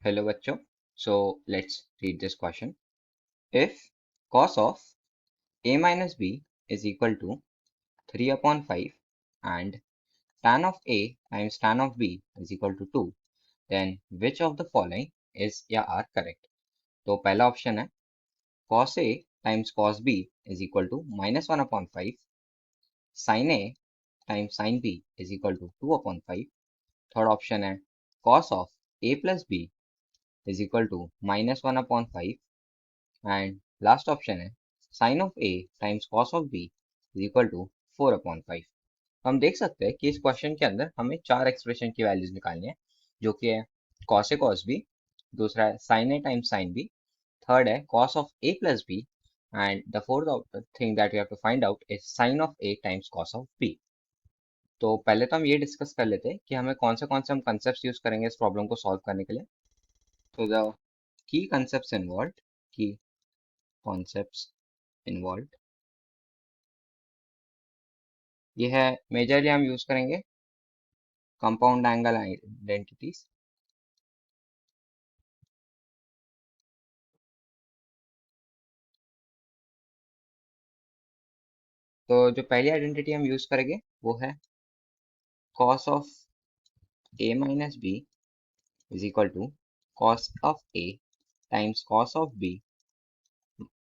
Hello बच्चों. So let's read this question. If cos of a minus b is equal to 3 upon 5 and tan of a times tan of b is equal to 2, then which of the following is या are correct? तो पहला option है cos a times cos b is equal to minus 1 upon 5, sin a times sin b is equal to 2 upon 5. Third option है cos of a plus b is equal to minus 1 upon 5. And last option है sine of A times cos of b is equal to 4/5. हम देख सकते हैं कि इस question के अंदर हमें चार एक्सप्रेशन की वैल्यूज निकालनी है, जो कि है कॉस ए कॉस बी, दूसरा है sine A times sine B, third है cos of A plus B, and the fourth thing that we have to find out is sine of A times cos of B. तो पहले तो हम ये discuss कर लेते हैं कि हमें कौन से हम कंसेप्ट यूज करेंगे इस प्रॉब्लम को सॉल्व करने के लिए. तो द की कंसेप्ट इन्वॉल्व की कॉन्सेप्ट्स इन्वॉल्व ये है मेजरली हम यूज करेंगे कंपाउंड एंगल आइडेंटिटीज. तो जो पहली आइडेंटिटी हम यूज करेंगे वो है cos of a minus B is equal to cos of a times cos of b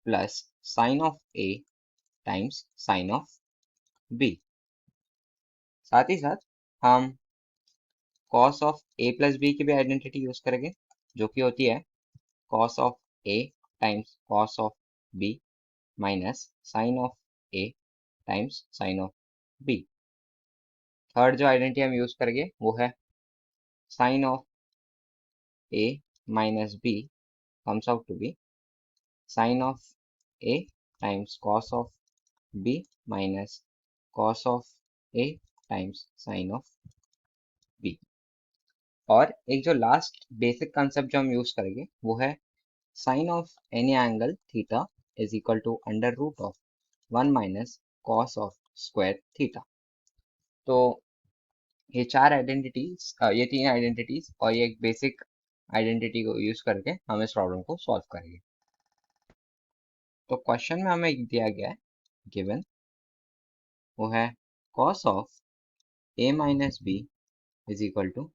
plus sin of a times sin of b. साथ ही साथ हम cos of a plus b की भी आइडेंटिटी यूज करेंगे, जो कि होती है cos of a times cos of b minus sin of a times sin of b. Third जो आइडेंटिटी हम यूज करेंगे वो है sin of a minus b comes out to be sin of a times cos of b minus cos of a times sin of b. और एक जो last basic concept जो हम यूज करेंगे वो है sin of any angle theta is equal to under root of 1 minus cos of square theta. तो ये चार आइडेंटिटीज, ये तीन आइडेंटिटीज और ये एक बेसिक आइडेंटिटी को यूज करके हम इस प्रॉब्लम को सॉल्व करेंगे. तो क्वेश्चन में हमें दिया गया है गिवन, वो है cos of a minus B is equal to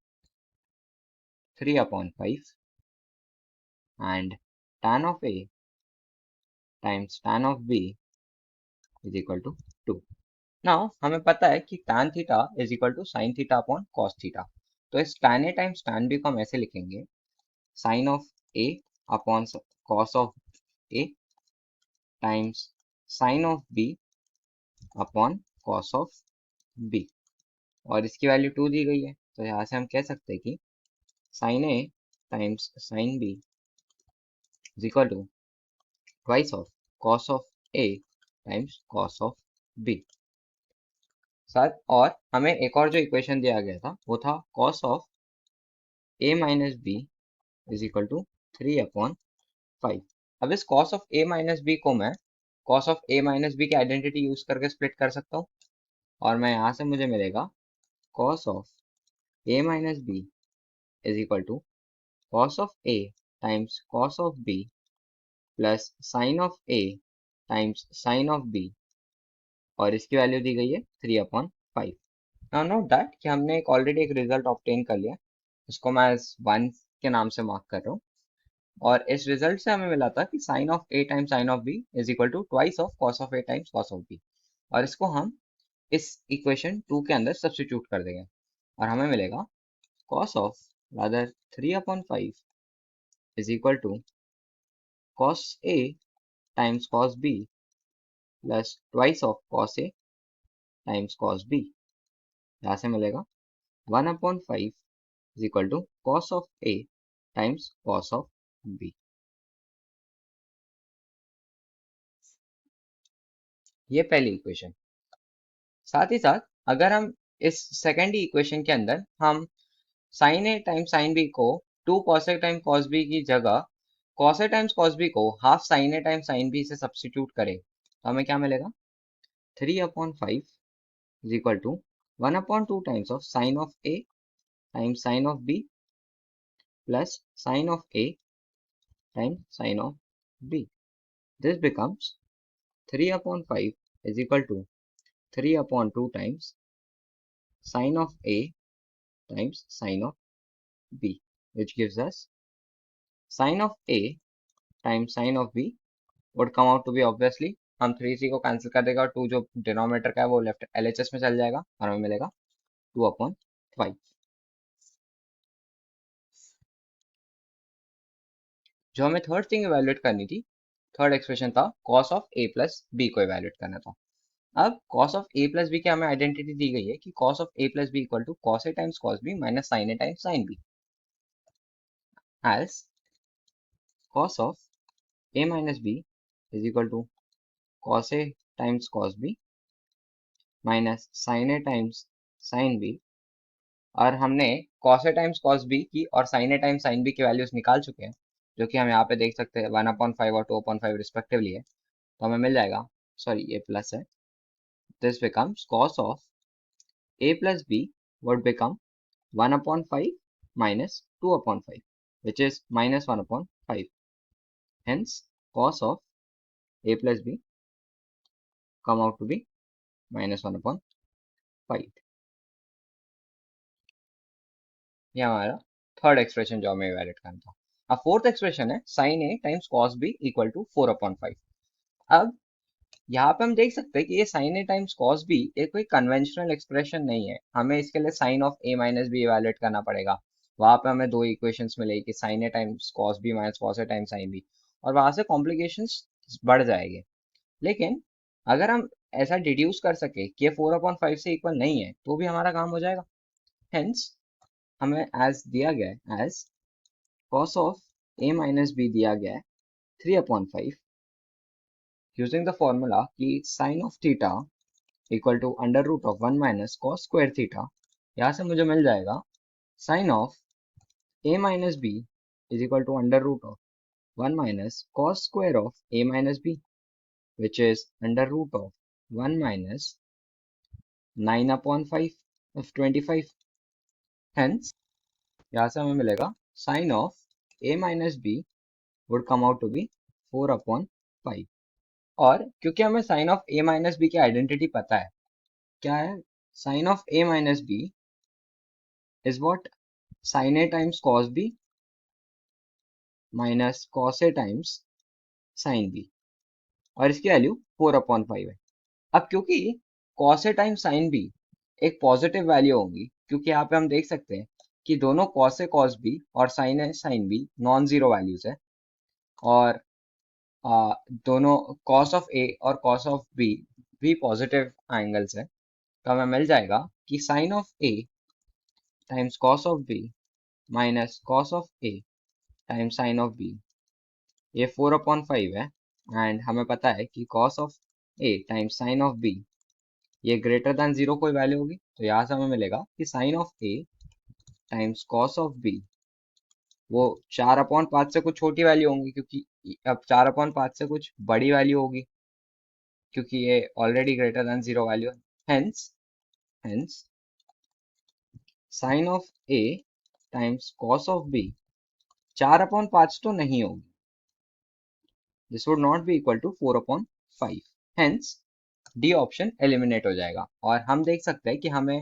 3/5 and tan of a times tan of b is equal to 2. Now हमें पता है कि tan theta is equal to sin theta upon cos theta. तो इस tan a times tan b को हम ऐसे लिखेंगे sin of a upon cos of a times sin of b upon cos of b. और इसकी वैल्यू 2 दी गई है, तो यहाँ से हम कह सकते हैं कि sin a times sin b is equal to twice of cos of a times cos of b. साथ और हमें एक और जो इक्वेशन दिया गया था वो था cos of a minus b is equal to 3/5. अब इस cos of a minus b को मैं cos of a minus b की आइडेंटिटी यूज करके स्प्लिट कर सकता हूँ, और मैं यहाँ से मुझे मिलेगा cos of a minus b is equal to cos of a times cos of b plus sin of a times sin of b, और इसकी वैल्यू दी गई है 3/5. नाउ नोट दैट कि हमने एक ऑलरेडी एक रिजल्ट ऑब्टेन कर लिया, इसको मैं 1 के नाम से मार्क कर रहा हूँ. और इस रिजल्ट से हमें मिला था कि sin of a times sin of b is equal to twice of cos of a times cos of b, और इसको हम इस इक्वेशन 2 के अंदर सब्स्टिट्यूट कर देंगे और हमें मिलेगा cos of rather 3/5 is equal to cos a times cos b plus twice of cos a times cos b. यहाँ से मिलेगा 1/5 is equal to cos of a times cos of b. ये पहली इक्वेशन. साथ ही साथ अगर हम इस सेकेंड इक्वेशन के अंदर हम sin a times sin b को 2 cos a times cos b की जगह cos a times cos b को half sin a times sin b से सब्स्टिट्यूट करें, तो हमें क्या मिलेगा 3/5 is equal to 1/2 times of sin of a times sin of b plus sine of A times sine of B. This becomes 3 upon 5 is equal to 3 upon 2 times sine of A times sine of B, which gives us sine of A times sine of B would come out to be obviously हम 3 को cancel कर देगा और 2 जो denominator का है वो left LHS में चल जाएगा और हमें मिलेगा 2 अपॉन 5। जो हमें थर्ड थिंग इवेल्युएट करनी थी, थर्ड एक्सप्रेशन था cos of a plus b को इवेल्युएट करना था। अब cos of a plus B की हमें आइडेंटिटी दी गई है कि cos of a plus B equal to cos a times cos b minus sin a times sin b, as cos of a minus b is equal to cos a times cos b minus sin a times sin b, और हमने cos a times cos b की और sin a times sin b की values निकाल चुके हैं, जो कि हम यहाँ पे देख सकते हैं 1/5 और 2/5 रिस्पेक्टिवली है। तो हमें मिल जाएगा, सॉरी ये प्लस है, this becomes cos of a plus b would become 1/5 minus 2/5, which is minus 1/5. Hence, cos of a plus b come out to be minus 1/5. ये हमारा थर्ड एक्सप्रेशन जो हमें इवैल्यूएट करना था। अब फोर्थ एक्सप्रेशन है sin a times cos b equal to 4/5। अब यहाँ पे हम देख सकते हैं कि ये sin a times cos b एक कोई कन्वेंशनल एक्सप्रेशन नहीं है, हमें इसके लिए sin of a minus B evaluate करना पड़ेगा। वहां पे हमें दो इक्वेशंस मिलेगी कि sin a times cos b minus cos a times sin b, और वहां से कॉम्प्लिकेशंस बढ़ जाएंगे। लेकिन अगर हम ऐसा डिड्यूस कर सके कि ये 4/5 से इक्वल नहीं है तो भी हमारा काम हो जाएगा। हेंस हमें एज दिया गया है, as cos of a minus b दिया गया है 3/5, यूजिंग द फॉर्मूला कि sin of theta equal to under root of 1 minus cos square theta. यहाँ से मुझे मिल जाएगा sin of a minus b is equal to under root of 1 minus cos square of a minus b, which is under root of 1 minus 9/5 of 25. Hence, यहाँ से हमें मिलेगा sin of a minus b would come out to be 4/5। और क्योंकि हमें sin of a minus b की identity पता है, क्या है sin of a minus b is what sin a times cos b minus cos a times sin b, और इसकी वैल्यू 4/5 है। अब क्योंकि cos a time sin b एक पॉजिटिव वैल्यू होगी, क्योंकि यहाँ पे हम देख सकते हैं कि दोनों cos a cos b और sin a sin b non zero values है, और दोनों cos ऑफ a और cos ऑफ b भी पॉजिटिव एंगल्स है। तो हमें मिल जाएगा कि sin of a times cos of b minus cos of a times sin of b, ये 4/5 है, एंड हमें पता है कि cos of a times sin of b ये ग्रेटर देन जीरो कोई वैल्यू होगी। तो यहाँ से हमें मिलेगा कि sin of a times cos of b वो 4/5 से कुछ छोटी वैल्यू होंगी, क्योंकि अब 4/5 से कुछ बड़ी वैल्यू होगी, क्योंकि ये already greater than zero value है। Hence sin of a times cos of b 4/5 तो नहीं होगी, this would not be equal to 4/5। Hence D option eliminate हो जाएगा, और हम देख सकते हैं कि हमें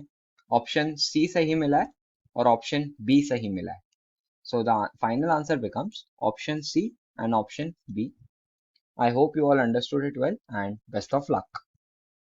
ऑप्शन सी सही मिला है और ऑप्शन बी सही मिला है। So the final answer becomes option C and option B. I hope you all understood it well, and best of luck.